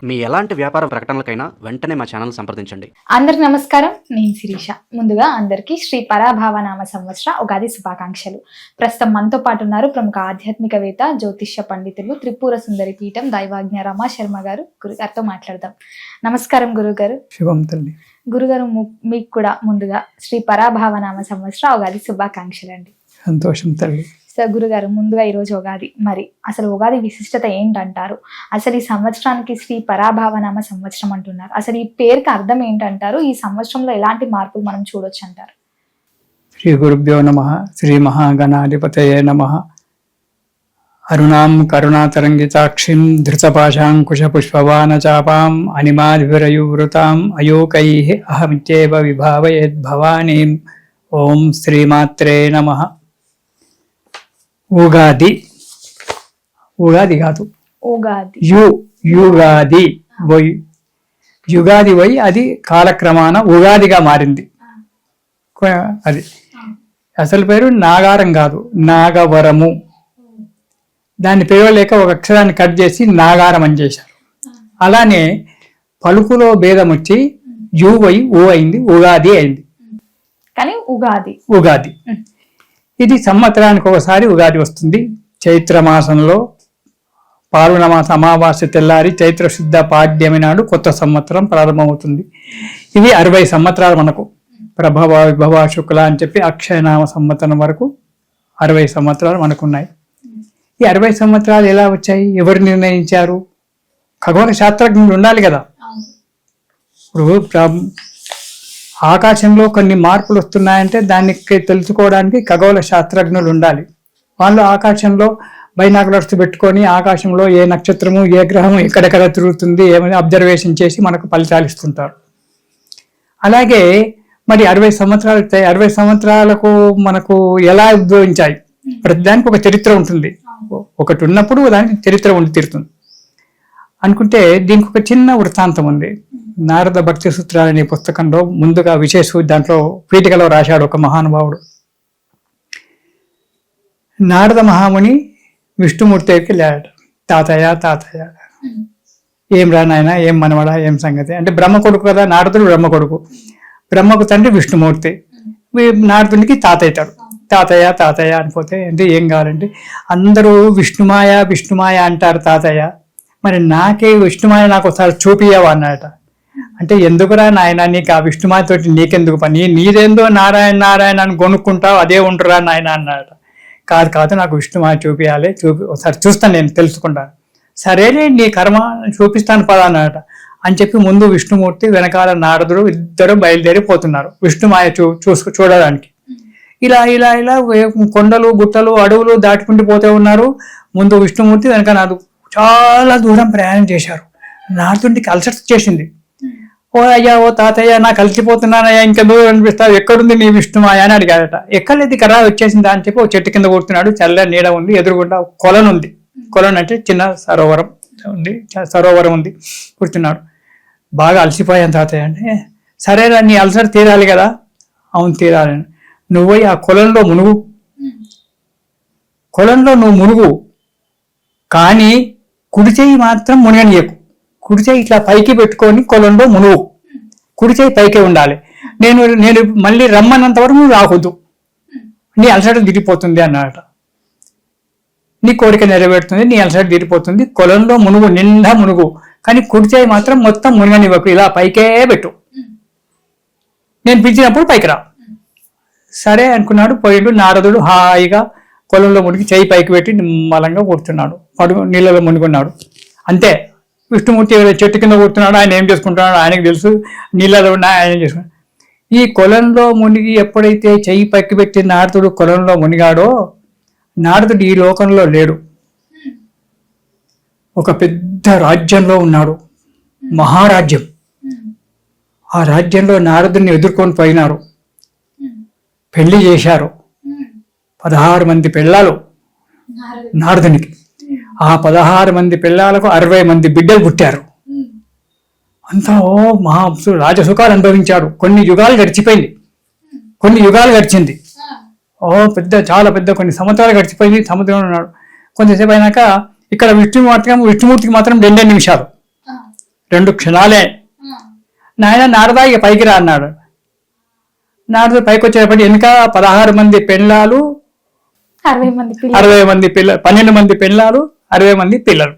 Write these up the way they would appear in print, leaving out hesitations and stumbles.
మీ ఎలాంటి వ్యాపార ప్రకటనలకైనా వెంటనే మా ఛానల్ సంప్రదించండి. అందరికి నమస్కారం, నేను శిరీష. ముందుగా అందరికీ శ్రీ పరాభావనామ సంవత్సర ఉగాది శుభాకాంక్షలు. ప్రస్తుతం మనతో పాటు ఉన్నారు ప్రముఖ ఆధ్యాత్మికవేత్త, జ్యోతిష్య పండితులు, త్రిపుర సుందరి పీఠం దైవాజ్ఞ రమా శర్మ గారు. గురుగారితో మాట్లాడదాం. నమస్కారం గురుగారు. శుభం తల్లి. గురుగారు, మీకు కూడా ముందుగా శ్రీ పరాభావనామ సంవత్సర ఉగాది శుభాకాంక్షలు అండి. సంతోషం తల్లి. సార్ గురుగారు, ముందుగా ఈరోజు ఉగాది, మరి అసలు ఉగాది విశిష్టత ఏంటంటారు? అసలు ఈ సంవత్సరానికి శ్రీ పరాభావనామ సంవత్సరం అంటున్నారు, అసలు ఈ పేరుకి అర్థం ఏంటంటారు? ఈ సంవత్సరంలో ఎలాంటి మార్పులు మనం చూడొచ్చు అంటారు? శ్రీ గురుభ్యో నమః. శ్రీ మహాగణాధిపతయే నమః. అరుణాం కరుణాతరంగితాక్షిం ధృతపాశాంకుశ పుష్పవాన చాపాం అనిమాధివిరయువృతాం అయోకైః అహమిత్యేవ విభావయేద్భవానీం. ఓం శ్రీమాత్రే నమః. ఉగాది, ఉగాది కాదు, ఉగాది యుగాది పోయి యుగాది పోయి అది కాలక్రమాన ఉగాదిగా మారింది. అది అసలు పేరు నాగారం కాదు, నాగవరము. దాన్ని పిలవలేక ఒక అక్షరాన్ని కట్ చేసి నాగారం అని చేశారు. అలానే పలుకులో భేదం వచ్చి యు పోయి ఊ అయింది, ఉగాది అయింది. కానీ ఉగాది ఉగాది ఇది సంవత్సరానికి ఒకసారి ఉగాది వస్తుంది. చైత్రమాసంలో పాల్గొనమాస అమావాస్య తెల్లారి చైత్ర శుద్ధ పాడ్యమి నాడు కొత్త సంవత్సరం ప్రారంభమవుతుంది. ఇవి 60 సంవత్సరాలు మనకు ప్రభవ విభవ శుక్ల అని చెప్పి అక్షయనామ సంవత్సరం వరకు 60 సంవత్సరాలు మనకున్నాయి. ఈ 60 సంవత్సరాలు ఎలా వచ్చాయి? ఎవరు నిర్ణయించారు? ఖగోళ శాస్త్రజ్ఞులు ఉండాలి కదా. ఇప్పుడు ఆకాశంలో కొన్ని మార్పులు వస్తున్నాయంటే దానికి తెలుసుకోవడానికి ఖగోళ శాస్త్రజ్ఞులు ఉండాలి. వాళ్ళు ఆకాశంలో బైనాకులర్స్ పెట్టుకొని ఆకాశంలో ఏ నక్షత్రము ఏ గ్రహము ఎక్కడెక్కడ తిరుగుతుంది ఏమని అబ్జర్వేషన్ చేసి మనకు ఫలితాలు ఇస్తుంటారు. అలాగే మరి 60 సంవత్సరాలు 60 సంవత్సరాలకు మనకు ఎలా ఉద్భవించాయి? ప్రతిదానికి ఒక చరిత్ర ఉంటుంది. ఒకటి ఉన్నప్పుడు దానికి చరిత్ర ఉండి తీరుతుంది అనుకుంటే దీనికి ఒక చిన్న వృత్తాంతం ఉంది. నారద భక్తి సూత్రాలు అనే పుస్తకంలో ముందుగా విశేష దాంట్లో పీఠికలో రాశాడు ఒక మహానుభావుడు. నారద మహాముని విష్ణుమూర్తి దగ్గరికి వెళ్ళాడు. తాతయ్య ఏం రా నాయన, ఏం మనవడా, ఏం సంగతి అంటే, బ్రహ్మ కొడుకు కదా నారదుడు, బ్రహ్మ కొడుకు. బ్రహ్మకు తండ్రి విష్ణుమూర్తి, నారదునికి తాతయ్యతాడు. తాతయ్య అనిపోతే అంటే ఏం కావాలంటే, అందరూ విష్ణుమాయ అంటారు తాతయ్య, మరి నాకే విష్ణుమాయ నాకు ఒకసారి చూపియవా అన్నట. అంటే ఎందుకురా నాయన, నీకు ఆ విష్ణుమాయతోటి నీకెందుకు పని, నీదేందో నారాయణ అని కొనుక్కుంటావు, అదే ఉంటురా నాయన అన్నట. కాదు నాకు విష్ణుమాయ చూపియాలి, ఒకసారి చూస్తాను, నేను తెలుసుకుంటాను. సరేలే నీ కర్మ, చూపిస్తాను పదా అన్నట అని చెప్పి ముందు విష్ణుమూర్తి వెనకాల నారదుడు ఇద్దరు బయలుదేరిపోతున్నారు విష్ణుమాయ చూడడానికి. ఇలా కొండలు గుట్టలు అడవులు దాటుకుంటూ పోతూ ఉన్నారు. ముందు విష్ణుమూర్తి వెనక నారదు చాలా దూరం ప్రయాణం చేశారు. నారదుడికి అలసట చేసింది. ఓ అయ్యా, ఓ తాతయ్య, నాకు కలిసిపోతున్నానయ్యా, ఇంకా దూరం అనిపిస్తావు, ఎక్కడుంది నీ విష్ణుమాయ అని అడిగాడట. ఎక్కలేదు కరా, వచ్చేసిందా అని చెప్పి ఒక చెట్టు కింద కూర్చున్నాడు. చల్ల నీడ ఉంది, ఎదురుగుండా కొలను ఉంది. కొలను అంటే చిన్న సరోవరం ఉంది. కూర్చున్నాడు. బాగా అలసిపోయాను తాతయ్య అంటే, సరేరా నీ అలసట తీరాలి కదా. అవును తీరాలని. నువ్వు ఆ కొలంలో మునుగు, కొలంలో నువ్వు మునుగు, కానీ కుడి చేయి మాత్రం మునగనీయకు. కుడి చేయి ఇట్లా పైకి పెట్టుకొని కొలంలో మునుగు, కుడి చేయి పైకే ఉండాలి. నేను మళ్ళీ రమ్మన్నంత వరకు నువ్వు రాకూడదు, నీ అలసట తిరిగిపోతుంది అన్నమాట. నీ కోరిక నెరవేరుతుంది, నీ అలసట తిరిగిపోతుంది. కొలంలో మునుగు, నిండా మునుగు, కానీ కుడి చేయి మాత్రం మొత్తం మునగనివ్వకు, ఇలా పైకే పెట్టు, నేను పిలిచినప్పుడు పైకి రా. సరే అనుకున్నాడు. పోయిండు. నారదుడు హాయిగా కొలంలో మునిగి చేయి పైకి పెట్టి నిమ్మలంగా కూర్చున్నాడు. నీళ్ళలో మునుగున్నాడు. అంతే. విష్ణుమూర్తి చెట్టు కింద కూర్చున్నాడు. ఆయన ఏం చేసుకుంటున్నాడు ఆయనకు తెలుసు. నీళ్ళలో ఉన్న ఆయన ఏం చేసుకున్నాడు. ఈ కొలంలో మునిగి ఎప్పుడైతే చెయ్యి పైకి పెట్టి నారదుడు కొలంలో మునిగాడో, నారదుడు ఈ లోకంలో లేడు, ఒక పెద్ద రాజ్యంలో ఉన్నాడు, మహారాజ్యం. ఆ రాజ్యంలో నారదుడిని ఎదుర్కొని పోయినారు, పెళ్లి చేశారు. 16 మంది పిల్లలు నారదునికి. ఆ 16 మంది పిల్లలకు 60 మంది బిడ్డలు పుట్టారు. అంతా రాజసుఖాలు అనుభవించాడు. కొన్ని యుగాలు గడిచింది. చాలా పెద్ద కొన్ని సంవత్సరాలు గడిచిపోయింది. సముద్రంలో ఉన్నాడు. కొంతసేపు అయినాక ఇక్కడ విష్ణుమూర్తికి మాత్రం 2 నిమిషాలు. 2 క్షణాలే. నాయన నారదా ఇక పైకి రా అన్నాడు. నారదుడు పైకి వచ్చేటప్పటి వెనుక 16 మంది పెళ్ళాలు, 60 మంది 60 మంది పిల్లలు, 12 మంది పెళ్ళాలు, 60 మంది పిల్లలు.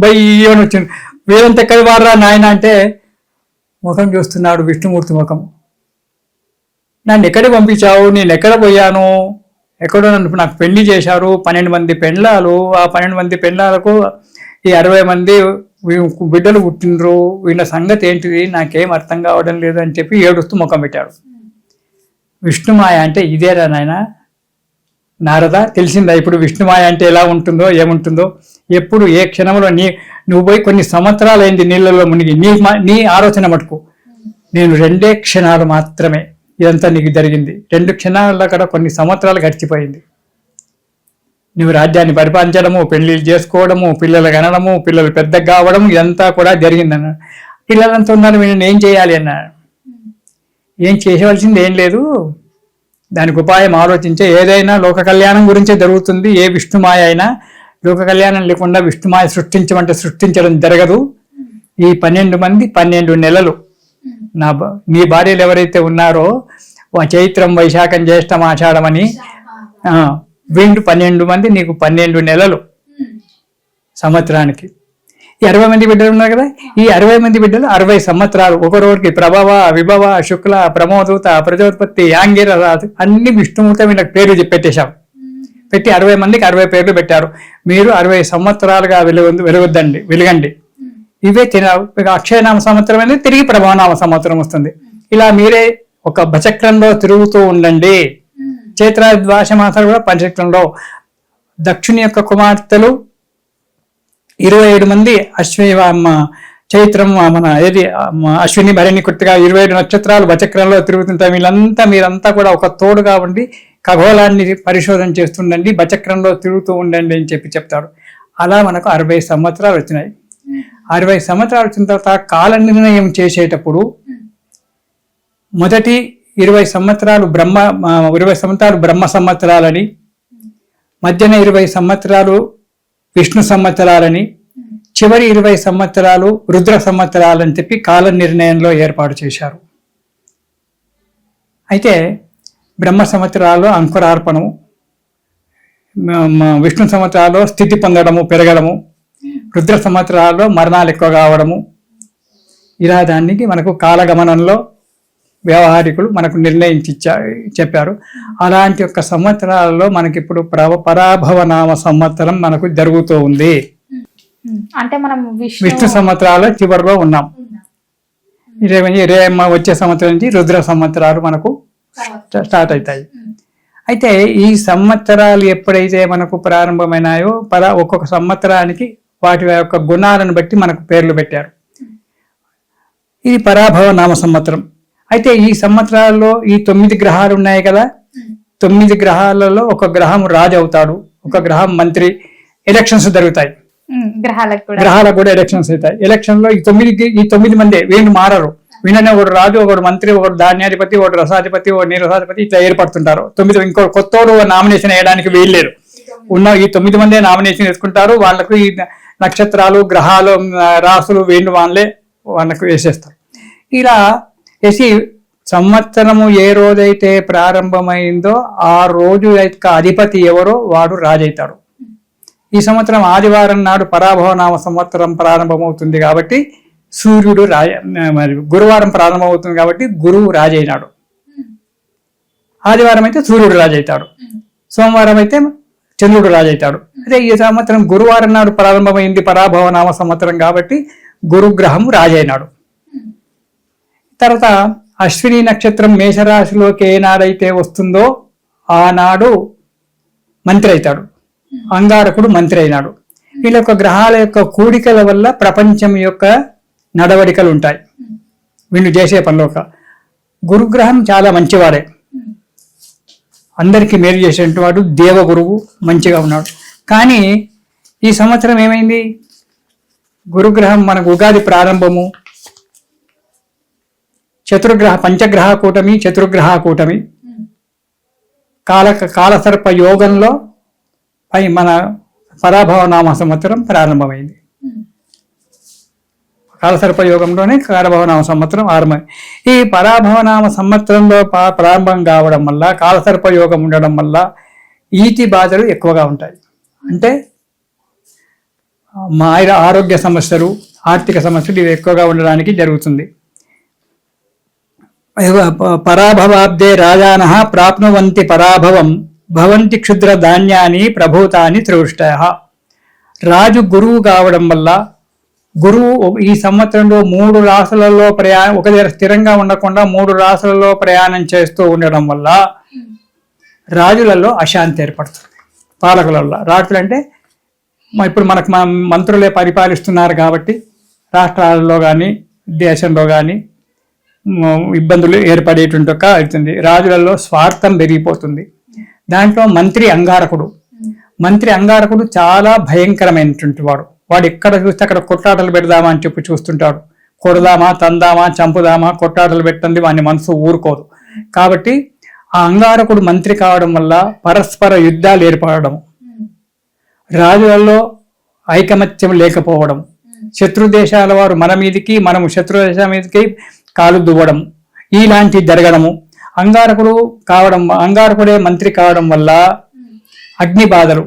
బయ్యని వచ్చింది. వీరంత ఎక్కడి వారా నాయన అంటే ముఖం చూస్తున్నాడు, విష్ణుమూర్తి ముఖం. నన్ను ఎక్కడికి పంపించావు, నేను ఎక్కడ పోయాను, ఎక్కడో నాకు పెళ్లి చేశారు, 12 మంది పెళ్ళాలు, ఆ 12 మంది పెళ్ళాలకు ఈ 60 మంది బిడ్డలు పుట్టినరు, వీళ్ళ సంగతి ఏంటిది నాకేం అర్థం కావడం లేదు అని చెప్పి ఏడుస్తూ ముఖం పెట్టాడు. విష్ణుమాయ అంటే ఇదేరా నాయన నారద, తెలిసిందా ఇప్పుడు విష్ణుమాయ అంటే ఎలా ఉంటుందో ఏముంటుందో. ఎప్పుడు ఏ క్షణంలో నువ్వు పోయి కొన్ని సంవత్సరాలు అయింది నీళ్ళలో మునిగి, నీ ఆలోచన మటుకు నేను 2 క్షణాలు మాత్రమే ఇదంతా నీకు జరిగింది. 2 క్షణాల్లో కూడా కొన్ని సంవత్సరాలు గడిచిపోయింది. నువ్వు రాజ్యాన్ని పరిపాలించడము, పెళ్లిళ్ళు చేసుకోవడము, పిల్లలు కనడము, పిల్లలు పెద్దగా కావడం, ఇదంతా కూడా జరిగిందన్నాడు. పిల్లలంతా ఉన్నారు, నేను ఏం చేయాలి అన్నాడు. ఏం చేయవలసింది ఏం లేదు, దానికి ఉపాయం ఆలోచించే. ఏదైనా లోక కళ్యాణం గురించే జరుగుతుంది. ఏ విష్ణుమాయ అయినా లోక కళ్యాణం లేకుండా విష్ణుమాయ సృష్టించమంటే సృష్టించడం జరగదు. ఈ 12 మంది 12 నెలలు నీ భార్యలు ఎవరైతే ఉన్నారో చైత్రం, వైశాఖం, జ్యేష్టం, ఆషాఢం అని వీళ్ళు 12 మంది, నీకు 12 నెలలు సంవత్సరానికి. ఈ 60 మంది బిడ్డలు ఉన్నారు కదా, ఈ 60 మంది బిడ్డలు 60 సంవత్సరాలు. ఒకరికి ప్రభవ, విభవ, శుక్ల, ప్రమోదూత, ప్రజోత్పత్తి, యాంగిర, అన్ని విష్ణుమూర్తి వీళ్ళకి పేర్లు పెట్టేశాం. పెట్టి 60 మందికి 60 పేర్లు పెట్టారు. మీరు 60 సంవత్సరాలుగా వెలగండి. ఇవే అక్షయనామ సంవత్సరం అనేది తిరిగి ప్రభవనామ సంవత్సరం వస్తుంది. ఇలా మీరే ఒక భచక్రంలో తిరుగుతూ ఉండండి. చైత్ర ద్వాదశ మాసాలు కూడా పంచక్రంలో. దక్షుని యొక్క కుమార్తెలు 27 మంది చైత్రం అశ్విని భరణి కృతిగా 27 నక్షత్రాలు భచక్రంలో తిరుగుతుంటాయి. మీరంతా కూడా ఒక తోడుగా ఉండి ఖగోళాన్ని పరిశోధన చేస్తుండండి, భచక్రంలో తిరుగుతూ ఉండండి అని చెప్తాడు. అలా మనకు 60 సంవత్సరాలు వచ్చినాయి. 60 సంవత్సరాలు వచ్చిన తర్వాత కాల నిర్ణయం చేసేటప్పుడు మొదటి 20 సంవత్సరాలు 20 సంవత్సరాలు బ్రహ్మ సంవత్సరాలని, మధ్యన 20 సంవత్సరాలు విష్ణు సంవత్సరాలని, చివరి 20 సంవత్సరాలు రుద్ర సంవత్సరాలని చెప్పి కాల నిర్ణయంలో ఏర్పాటు చేశారు. అయితే బ్రహ్మ సంవత్సరాల్లో అంకురార్పణము, విష్ణు సంవత్సరాల్లో స్థితి పొందడము, పెరగడము, రుద్ర సంవత్సరాల్లో మరణాలు ఎక్కువ కావడము, ఇలా దానికి మనకు కాలగమనంలో వ్యవహారికులు మనకు నిర్ణయించి చెప్పారు. అలాంటి యొక్క సంవత్సరాలలో మనకిప్పుడు పరాభవనామ సంవత్సరం మనకు జరుగుతూ ఉంది. అంటే మనం విష్ణు సంవత్సరాల చివరిలో ఉన్నాం. వచ్చే సంవత్సరం నుంచి రుద్ర సంవత్సరాలు మనకు స్టార్ట్ అవుతాయి. అయితే ఈ సంవత్సరాలు ఎప్పుడైతే మనకు ప్రారంభమైనాయో ఒక్కొక్క సంవత్సరానికి వాటి యొక్క గుణాలను బట్టి మనకు పేర్లు పెట్టారు. ఇది పరాభవ నామ సంవత్సరం. అయితే ఈ సంవత్సరాల్లో ఈ 9 గ్రహాలు ఉన్నాయి కదా, 9 గ్రహాలలో ఒక గ్రహం రాజు అవుతాడు, ఒక గ్రహం మంత్రి. ఎలక్షన్స్ జరుగుతాయి, గ్రహాలకు కూడా ఎలక్షన్స్ అవుతాయి. ఎలక్షన్ లో ఈ 9 మంది వీళ్ళు మారరు. వీళ్ళనే ఒకడు రాజు, ఒకడు మంత్రి, ఒకడు ధాన్యాధిపతి, ఒకడు రసాధిపతి, ఒకడు నీరసాధిపతి, ఇట్లా ఏర్పడుతుంటారు. 9 ఇంకో కొత్తోడు నామినేషన్ వేయడానికి వీల్లేదు. ఉన్న ఈ 9 మందే నామినేషన్ వేసుకుంటారు. వాళ్ళకు ఈ నక్షత్రాలు, గ్రహాలు, రాసులు వాళ్ళకు వేసేస్తారు. ఇలా వేసి సంవత్సరము ఏ రోజైతే ప్రారంభమైందో ఆ రోజు యొక్క అధిపతి ఎవరో వాడు రాజైతాడు. ఈ సంవత్సరం ఆదివారం నాడు పరాభవనామ సంవత్సరం ప్రారంభమవుతుంది కాబట్టి సూర్యుడు గురువారం ప్రారంభమవుతుంది కాబట్టి గురువు రాజైనాడు. ఆదివారం అయితే సూర్యుడు రాజైతాడు, సోమవారం అయితే చంద్రుడు రాజైతాడు. అదే ఈ సంవత్సరం గురువారం నాడు ప్రారంభమైంది పరాభవనామ సంవత్సరం కాబట్టి గురుగ్రహం రాజైనాడు. తర్వాత అశ్విని నక్షత్రం మేషరాశిలోకి ఏనాడైతే వస్తుందో ఆనాడు మంత్రి అవుతాడు, అంగారకుడు మంత్రి అయినాడు. వీళ్ళ యొక్క గ్రహాల యొక్క కూడికల వల్ల ప్రపంచం యొక్క నడవడికలు ఉంటాయి. వీళ్ళు చేసే పనిలో గురుగ్రహం చాలా మంచివాడే, అందరికీ మేలు చేసేటువంటి వాడు, దేవగురువు మంచిగా ఉన్నాడు. కానీ ఈ సంవత్సరం ఏమైంది, గురుగ్రహం మనకు ఉగాది ప్రారంభము, పంచగ్రహ కూటమి, చతుర్గ్రహ కూటమి, కాలసర్ప యోగంలో మన పరాభవనామ సంవత్సరం ప్రారంభమైంది. కాలసర్పయోగంలోనే పరాభవనామ సంవత్సరం ఆరంభం. ఈ పరాభవనామ సంవత్సరంలో ప్రారంభం కావడం వల్ల, కాలసర్పయోగం ఉండడం వల్ల ఈతి బాధలు ఎక్కువగా ఉంటాయి. అంటే ఆరోగ్య సమస్యలు, ఆర్థిక సమస్యలు ఇవి ఎక్కువగా ఉండడానికి జరుగుతుంది. పరాభవాబ్దే రాజానః ప్రాప్నువంతి పరాభవం భవంతి క్షుద్ర ధాన్యాన్ని ప్రభూతాన్ని త్రివృష్టయః. రాజు గురువు కావడం వల్ల, గురువు ఈ సంవత్సరంలో 3 రాసులలో ఒక దగ్గర స్థిరంగా ఉండకుండా 3 రాసులలో ప్రయాణం చేస్తూ ఉండడం వల్ల రాజులలో అశాంతి ఏర్పడుతుంది. పాలకులలో రాజులు అంటే ఇప్పుడు మనకు మంత్రులే పరిపాలిస్తున్నారు కాబట్టి రాష్ట్రాలలో కానీ దేశంలో కానీ ఇబ్బందులు ఏర్పడేటువంటి అవుతుంది. రాజులలో స్వార్థం పెరిగిపోతుంది. దాంట్లో మంత్రి అంగారకుడు చాలా భయంకరమైనటువంటి వాడు ఎక్కడ చూస్తే అక్కడ కొట్లాటలు పెడదామా అని చెప్పి చూస్తుంటాడు. కొడదామా, తందామా, చంపుదామా, కొట్లాటలు పెట్టండి వాని మనసు ఊరుకోదు. కాబట్టి ఆ అంగారకుడు మంత్రి కావడం వల్ల పరస్పర యుద్ధాలు ఏర్పడడం, రాజులలో ఐకమత్యం లేకపోవడం, శత్రు దేశాల వారు మన మీదకి, మనము శత్రు దేశాల మీదకి కాలు దువ్వడం, ఇలాంటి జరగడము. అంగారకుడే మంత్రి కావడం వల్ల అగ్ని బాధలు,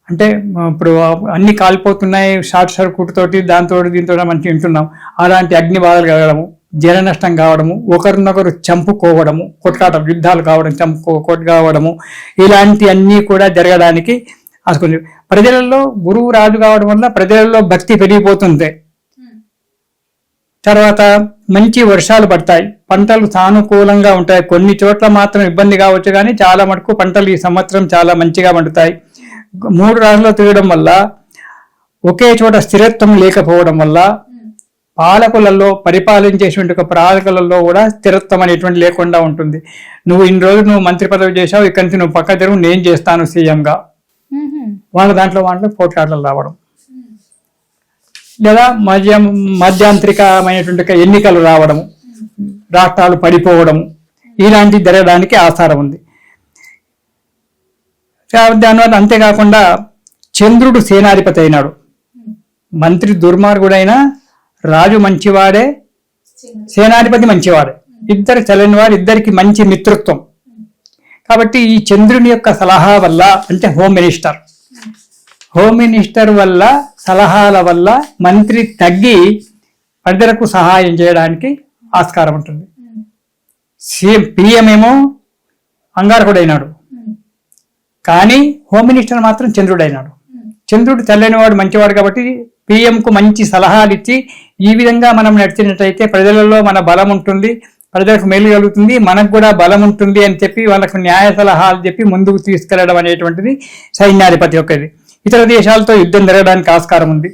అంటే ఇప్పుడు అన్ని కాలిపోతున్నాయి షార్ట్ సర్క్యూట్ తోటి, దీంతో మంచి వింటున్నాం. అలాంటి అగ్ని బాధలు కలగడము, జన నష్టం కావడము, ఒకరినొకరు చంపుకోవడము, కొట్లాట యుద్ధాలు కావడం, కావడము, ఇలాంటి అన్నీ కూడా జరగడానికి ఆసుకుంది. ప్రజలలో గురువు రాజు కావడం వల్ల ప్రజలలో భక్తి పెరిగిపోతుంది. తర్వాత మంచి వర్షాలు పడతాయి, పంటలు సానుకూలంగా ఉంటాయి. కొన్ని చోట్ల మాత్రం ఇబ్బంది కావచ్చు, కానీ చాలా మటుకు పంటలు ఈ సంవత్సరం చాలా మంచిగా పండుతాయి. 3 రాజులు తిరగడం వల్ల, ఒకే చోట స్థిరత్వం లేకపోవడం వల్ల పాలకులలో, పరిపాలించేటువంటి పాలకులలో కూడా స్థిరత్వం అనేటువంటి లేకుండా ఉంటుంది. నువ్వు ఇన్ని రోజులు నువ్వు మంత్రి పదవి చేశావు, ఇక్కడి నుంచి నువ్వు పక్క తిరుగు, నేను చేస్తాను సీఎంగా, వాళ్ళ దాంట్లో పోట్లాటలు రావడం, లేదా మధ్యాంతరికమైనటువంటి ఎన్నికలు రావడము, రాష్ట్రాలు పడిపోవడము, ఇలాంటి జరగడానికి ఆస్కారం ఉంది. దానివల్ల అంతేకాకుండా చంద్రుడు సేనాధిపతి అయినాడు. మంత్రి దుర్మార్గుడైనా రాజు మంచివాడే, సేనాధిపతి మంచివాడే, ఇద్దరు చల్లని వారు, ఇద్దరికి మంచి మిత్రత్వం. కాబట్టి ఈ చంద్రుని యొక్క సలహా వల్ల, అంటే హోమ్ మినిస్టర్ వల్ల, సలహాల వల్ల మంత్రి తగ్గి ప్రజలకు సహాయం చేయడానికి ఆస్కారం ఉంటుంది. పిఎం ఏమో అంగారకుడైనాడు, కానీ హోమ్ మినిస్టర్ మాత్రం చంద్రుడైనాడు. చంద్రుడు తెల్లనివాడు, మంచివాడు కాబట్టి పిఎంకు మంచి సలహాలు ఇచ్చి, ఈ విధంగా మనం నడిచినట్టయితే ప్రజలలో మన బలం ఉంటుంది, ప్రజలకు మేలు కలుగుతుంది, మనకు కూడా బలం ఉంటుంది అని చెప్పి వాళ్ళకు న్యాయ సలహాలు చెప్పి ముందుకు తీసుకెళ్లడం అనేటువంటిది సైన్యాధిపతి యొక్కది. ఇతర దేశాలతో యుద్ధం జరగడానికి ఆస్కారం ఉంది.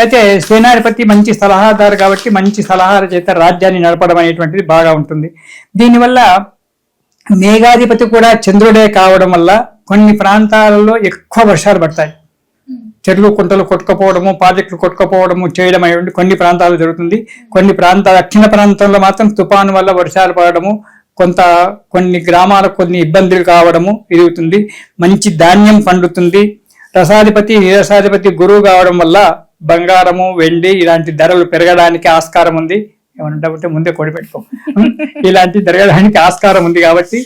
అయితే సేనాధిపతి మంచి సలహాదారు కాబట్టి మంచి సలహాల చేత రాజ్యాన్ని నడపడం అనేటువంటిది బాగా ఉంటుంది. దీనివల్ల మేఘాధిపతి కూడా చంద్రుడే కావడం వల్ల కొన్ని ప్రాంతాలలో ఎక్కువ వర్షాలు పడతాయి. చెట్లు కుంటలు కొట్టుకుపోవడము, ప్రాజెక్టులు కొట్టుకుపోవడము చేయడం అనేటువంటి కొన్ని ప్రాంతాలు జరుగుతుంది. దక్షిణ ప్రాంతంలో మాత్రం తుఫాను వల్ల వర్షాలు పడడము, కొన్ని గ్రామాలకు కొన్ని ఇబ్బందులు కావడము జరుగుతుంది. మంచి ధాన్యం పండుతుంది. రసాధిపతి, నిరసాధిపతి గురువు కావడం వల్ల బంగారము, వెండి ఇలాంటి ధరలు పెరగడానికి ఆస్కారం ఉంది. ఏమంటే ముందే కొడి పెట్టుకో, ఇలాంటి జరగడానికి ఆస్కారం ఉంది. కాబట్టి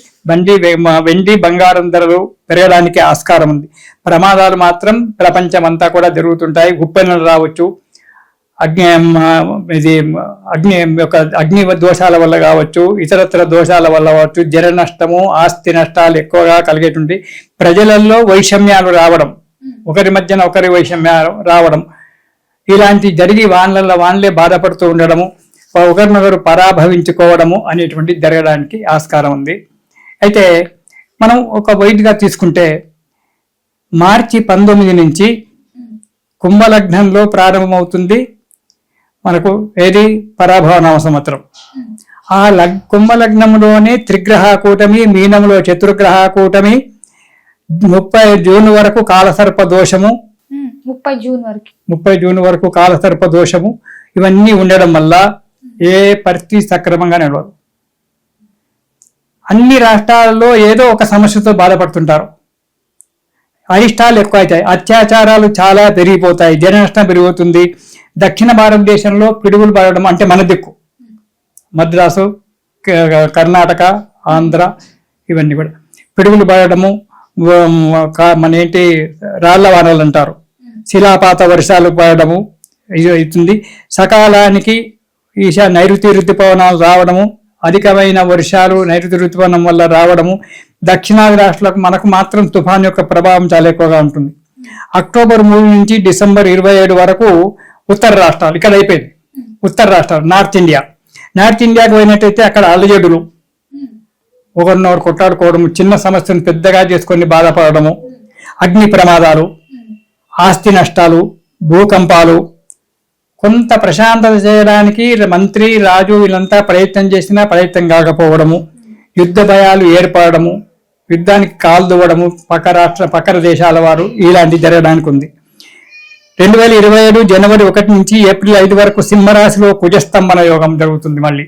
వెండి బంగారం ధరలు పెరగడానికి ఆస్కారం ఉంది. ప్రమాదాలు మాత్రం ప్రపంచం అంతా కూడా జరుగుతుంటాయి. ఉప్పెనలు రావచ్చు, అగ్ని దోషాల వల్ల కావచ్చు, ఇతరత్ర దోషాల వల్ల కావచ్చు, జన నష్టము, ఆస్తి నష్టాలు ఎక్కువగా కలిగేటువంటి, ప్రజలలో వైషమ్యాలు రావడం, ఒకరి మధ్యన ఒకరి వైషమ్యాలు రావడం, ఇలాంటి జరిగి వాళ్ళే బాధపడుతూ ఉండడము, ఒకరినొకరు పరాభవించుకోవడము అనేటువంటి జరగడానికి ఆస్కారం ఉంది. అయితే మనం ఒక వైట్గా తీసుకుంటే మార్చి 19 నుంచి కుంభలగ్నంలో ప్రారంభమవుతుంది మనకు ఏది పరాభవనామ సంవత్సరం. ఆ కుంభలగ్నంలోనే త్రిగ్రహ కూటమి, మీనంలో చతుర్గ్రహ కూటమి, 30 జూన్ వరకు కాలసర్ప దోషము, 30 జూన్ వరకు కాలసర్ప దోషము, ఇవన్నీ ఉండడం వల్ల ఏ పరిస్థితి సక్రమంగా నడవదు. అన్ని రాష్ట్రాలలో ఏదో ఒక సమస్యతో బాధపడుతుంటారు. అరిష్టాలు ఎక్కువ అవుతాయి, అత్యాచారాలు చాలా పెరిగిపోతాయి, జన నష్టం పెరిగిపోతుంది. దక్షిణ భారతదేశంలో పిడుగులు పడడం అంటే మన దిక్కు మద్రాసు, కర్ణాటక, ఆంధ్ర ఇవన్నీ కూడా పిడుగులు పడడము, మన ఏంటి రాళ్ల వానలు అంటారు, శిలాపాత వర్షాలు పడడము అవుతుంది. సకాలానికి నైరుతి ఋతుపవనాలు రావడము, అధికమైన వర్షాలు నైరుతి ఋతుపవనం వల్ల రావడము. దక్షిణాది రాష్ట్రాలకు మనకు మాత్రం తుఫాన్ యొక్క ప్రభావం చాలా ఎక్కువగా ఉంటుంది. అక్టోబర్ 3 నుంచి డిసెంబర్ 27 వరకు ఉత్తర రాష్ట్రాలు, ఇక్కడ అయిపోయింది ఉత్తర రాష్ట్రాలు, నార్త్ ఇండియాకి పోయినట్టయితే అక్కడ అల్లజడులు, ఒకరినొకరు కొట్లాడుకోవడము, చిన్న సమస్యను పెద్దగా చేసుకొని బాధపడము, అగ్ని ప్రమాదాలు, ఆస్తి నష్టాలు, భూకంపాలు. కొంత ప్రశాంతత చేయడానికి మంత్రి రాజు వీళ్ళంతా ప్రయత్నం చేసినా ప్రయత్నం కాకపోవడము, యుద్ధ భయాలు ఏర్పడము, యుద్ధానికి కాలు దువ్వడము, పక్క దేశాల వారు ఇలాంటి జరగడానికి ఉంది. 2027 జనవరి 1 నుంచి ఏప్రిల్ 5 వరకు సింహరాశిలో కుజస్తంభన యోగం జరుగుతుంది. మళ్ళీ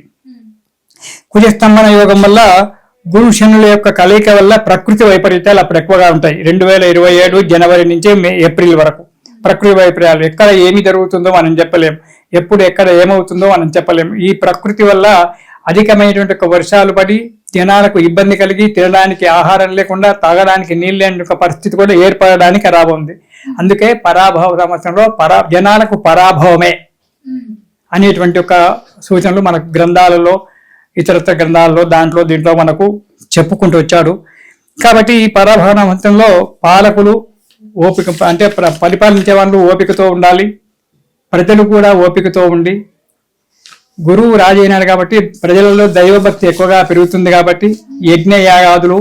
కుజస్తంభన యోగం వల్ల గురు శనుల యొక్క కలయిక వల్ల ప్రకృతి వైపరీత్యాలు అప్పుడు ఎక్కువగా ఉంటాయి. 2027 జనవరి నుంచి ఏప్రిల్ వరకు ప్రకృతి వైపర్యాలు, ఎక్కడ ఏమి జరుగుతుందో మనం చెప్పలేం, ఎప్పుడు ఎక్కడ ఏమవుతుందో మనం చెప్పలేం. ఈ ప్రకృతి వల్ల అధికమైనటువంటి వర్షాలు పడి జనాలకు ఇబ్బంది కలిగి తినడానికి ఆహారం లేకుండా తాగడానికి నీళ్ళు లేని ఒక పరిస్థితి కూడా ఏర్పడడానికి రాబోంది. అందుకే పరాభవ సంవత్సరంలో జనాలకు పరాభవమే అనేటువంటి ఒక సూచనలు మనకు గ్రంథాలలో, ఇతరత్ర గ్రంథాలలో దీంట్లో మనకు చెప్పుకుంటూ వచ్చాడు. కాబట్టి ఈ పరాభవ సంవత్సరంలో పాలకులు ఓపిక, అంటే పరిపాలించే వాళ్ళు ఓపికతో ఉండాలి, ప్రజలు కూడా ఓపికతో ఉండి, గురువు రాజైనాడు కాబట్టి ప్రజలలో దైవభక్తి ఎక్కువగా పెరుగుతుంది. కాబట్టి యజ్ఞయాగాదులు,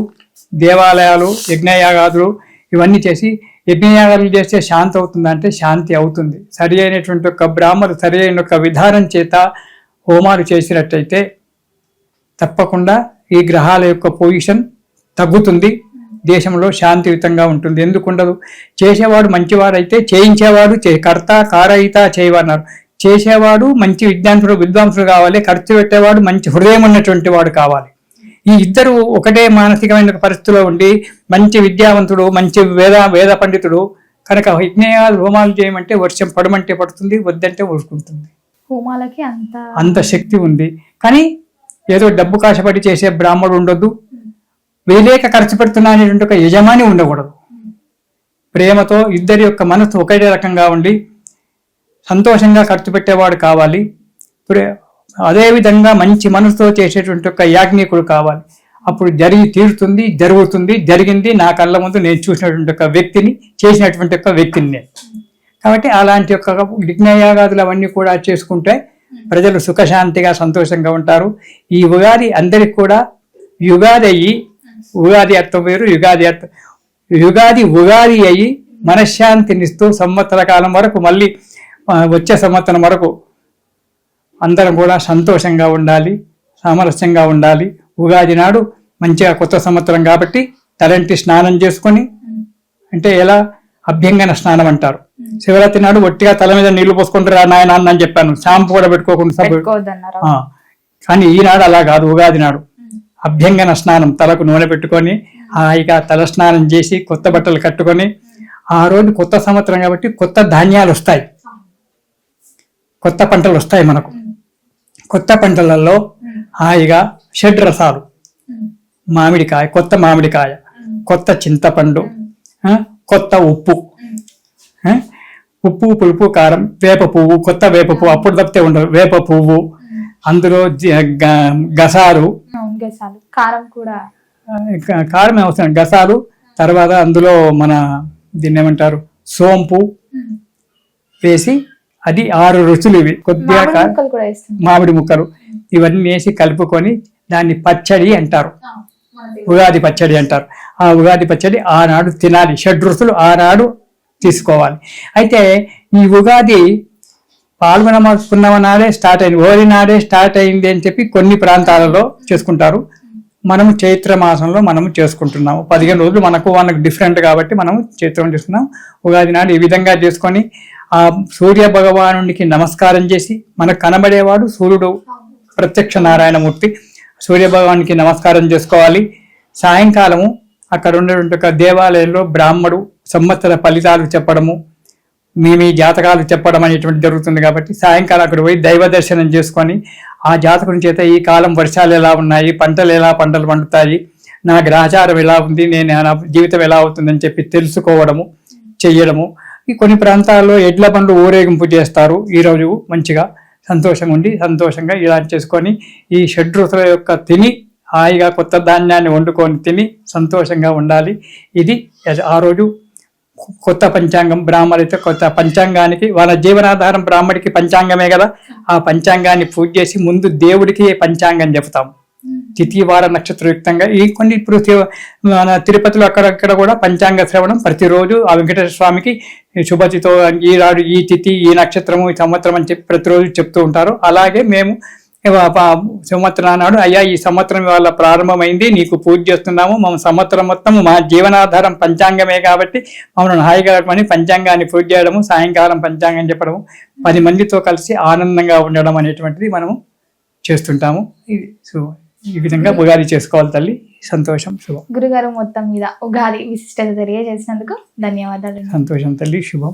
దేవాలయాలు, యజ్ఞయాగాదులు ఇవన్నీ చేసి, యజ్ఞయాగాదులు చేస్తే శాంతి అవుతుంది అంటే శాంతి అవుతుంది. సరి అయినటువంటి ఒక బ్రాహ్మణులు సరి అయిన ఒక విధానం చేత హోమాలు చేసినట్టయితే తప్పకుండా ఈ గ్రహాల యొక్క పొజిషన్ తగ్గుతుంది, దేశంలో శాంతియుతంగా ఉంటుంది. ఎందుకుండదు? చేసేవాడు మంచివాడైతే చేయించేవాడు కర్త కారయిత చేయవన్నారు. చేసేవాడు మంచి విద్వాంసుడు కావాలి, ఖర్చు పెట్టేవాడు మంచి హృదయం ఉన్నటువంటి వాడు కావాలి. ఈ ఇద్దరు ఒకటే మానసికమైన పరిస్థితిలో ఉండి మంచి విద్యావంతుడు, మంచి వేద పండితుడు కనుక యజ్ఞయాలు హోమాలు చేయమంటే వర్షం పడమంటే పడుతుంది, వద్దంటే ఊరుకుంటుంది. హోమాలకి అంత శక్తి ఉంది. కానీ ఏదో డబ్బు కాశపడి చేసే బ్రాహ్మడు ఉండొద్దు, వేలేక ఖర్చు పెడుతున్నా అనేటువంటి ఒక యజమాని ఉండకూడదు. ప్రేమతో ఇద్దరి యొక్క మనసు ఒకే రకంగా ఉండి సంతోషంగా ఖర్చు పెట్టేవాడు కావాలి. అదేవిధంగా మంచి మనసుతో చేసేటువంటి ఒక యాజ్ఞికుడు కావాలి. అప్పుడు జరుగుతుంది, జరిగింది నా కళ్ళ ముందు నేను చూసినటువంటి ఒక వ్యక్తిని, చేసినటువంటి ఒక వ్యక్తిని నేను. కాబట్టి అలాంటి యొక్క యజ్ఞయాగాదులు అవన్నీ కూడా చేసుకుంటే ప్రజలు సుఖశాంతిగా సంతోషంగా ఉంటారు. ఈ ఉగాది అందరికి కూడా యుగాది అయ్యి, ఉగాది అర్థం వేరు, ఉగాది అయ్యి మనశ్శాంతినిస్తూ సంవత్సర కాలం వరకు, మళ్ళీ వచ్చే సంవత్సరం వరకు అందరం కూడా సంతోషంగా ఉండాలి, సామరస్యంగా ఉండాలి. ఉగాది నాడు మంచిగా కొత్త సంవత్సరం కాబట్టి తలంటి స్నానం చేసుకొని, అంటే ఎలా అభ్యంగన స్నానం అంటారు. శివరాత్రి నాడు ఒట్టిగా తల మీద నీళ్లు పోసుకుంటారు నాయన అని చెప్పాను, షాంపూ కూడా పెట్టుకోకుండా. కానీ ఈనాడు అలా కాదు, ఉగాది నాడు అభ్యంగన స్నానం, తలకు నూనె పెట్టుకొని హాయిగా తల స్నానం చేసి కొత్త బట్టలు కట్టుకొని, ఆ రోజు కొత్త సంవత్సరం కాబట్టి కొత్త ధాన్యాలు వస్తాయి, కొత్త పంటలు వస్తాయి మనకు. కొత్త పంటలలో హాయిగా షడ్రసాలు, మామిడికాయ, కొత్త మామిడికాయ, కొత్త చింతపండు, కొత్త ఉప్పు, పులుపు, కారం, వేప పువ్వు, కొత్త వేప పువ్వు, అప్పుడు తప్పితే ఉండదు, వేప పువ్వు, అందులో గసాలు, కారం అవసరం, గసాలు, తర్వాత అందులో మన దీన్ని ఏమంటారు సోంపు వేసి, అది 6 రుచులు ఇవి. కొద్దిగా మామిడి ముక్కలు ఇవన్నీ వేసి కలుపుకొని దాన్ని పచ్చడి అంటారు, ఉగాది పచ్చడి అంటారు. ఆ ఉగాది పచ్చడి ఆనాడు తినాలి, 6 రుచులు ఆనాడు తీసుకోవాలి. అయితే ఈ ఉగాది పాల్గొన పున్నమ నాడే స్టార్ట్ అయింది, ఓరి నాడే స్టార్ట్ అయింది అని చెప్పి కొన్ని ప్రాంతాలలో చేసుకుంటారు. మనము చైత్ర మాసంలో మనము చేసుకుంటున్నాము. 15 రోజులు మనకు డిఫరెంట్ కాబట్టి మనము చైత్రం చేసుకున్నాం. ఉగాది నాడు ఈ విధంగా చేసుకొని ఆ సూర్య భగవానుడికి నమస్కారం చేసి, మనకు కనబడేవాడు సూర్యుడు, ప్రత్యక్ష నారాయణమూర్తి, సూర్య భగవానికి నమస్కారం చేసుకోవాలి. సాయంకాలము అక్కడ ఉండేటువంటి దేవాలయంలో బ్రాహ్మడు సంవత్సర ఫలితాలు చెప్పడము, మీ జాతకాలు చెప్పడం అనేటువంటి జరుగుతుంది. కాబట్టి సాయంకాలం అక్కడ పోయి దైవ దర్శనం చేసుకొని ఆ జాతకం చేత ఈ కాలం వర్షాలు ఎలా ఉన్నాయి, పంటలు పండుతాయి, నా గ్రహచారం ఎలా ఉంది, నా జీవితం ఎలా అవుతుందని చెప్పి తెలుసుకోవడము చెయ్యడము. ఈ కొన్ని ప్రాంతాల్లో ఎడ్ల బండ్లు ఊరేగింపు చేస్తారు. ఈరోజు మంచిగా సంతోషంగా ఉండి సంతోషంగా ఇలా చేసుకొని ఈ షడ్రుతుల యొక్క తిని హాయిగా కొత్త ధాన్యాన్ని వండుకొని తిని సంతోషంగా ఉండాలి. ఇది ఆ రోజు కొత్త పంచాంగం. బ్రాహ్మణులైతే కొత్త పంచాంగానికి వాళ్ళ జీవనాధారం బ్రాహ్మడికి పంచాంగమే కదా, ఆ పంచాంగాన్ని పూజ చేసి ముందు దేవుడికి పంచాంగం చెప్తాం. తిథి వార నక్షత్రయుక్తంగా ఈ కొన్ని ఇప్పుడు మన తిరుపతిలో అక్కడక్కడ కూడా పంచాంగ శ్రవణం ప్రతిరోజు ఆ వెంకటేశ్వర స్వామికి శుభతితో ఈనాడు ఈ తిథి ఈ నక్షత్రము ఈ సంవత్సరం అని చెప్పి ప్రతిరోజు చెప్తూ ఉంటారు. అలాగే మేము సంవత్సరం నాడు అయ్యా ఈ సంవత్సరం వాళ్ళ ప్రారంభమైంది, నీకు పూజ చేస్తున్నాము, మా సంవత్సరం మొత్తం మా జీవనాధారం పంచాంగమే కాబట్టి మమ్మల్ని హాయిగా అని పంచాంగాన్ని పూజ చేయడము, సాయంకాలం పంచాంగం చెప్పడము, 10 మందితో కలిసి ఆనందంగా ఉండడం అనేటువంటిది మనము చేస్తుంటాము. ఇది ఈ విధంగా ఉగాది చేసుకోవాలి తల్లి. సంతోషం, శుభం. గురుగారు మొత్తం మీద ఉగాది విశిష్టత తెలియజేసినందుకు ధన్యవాదాలు. సంతోషం తల్లి, శుభం.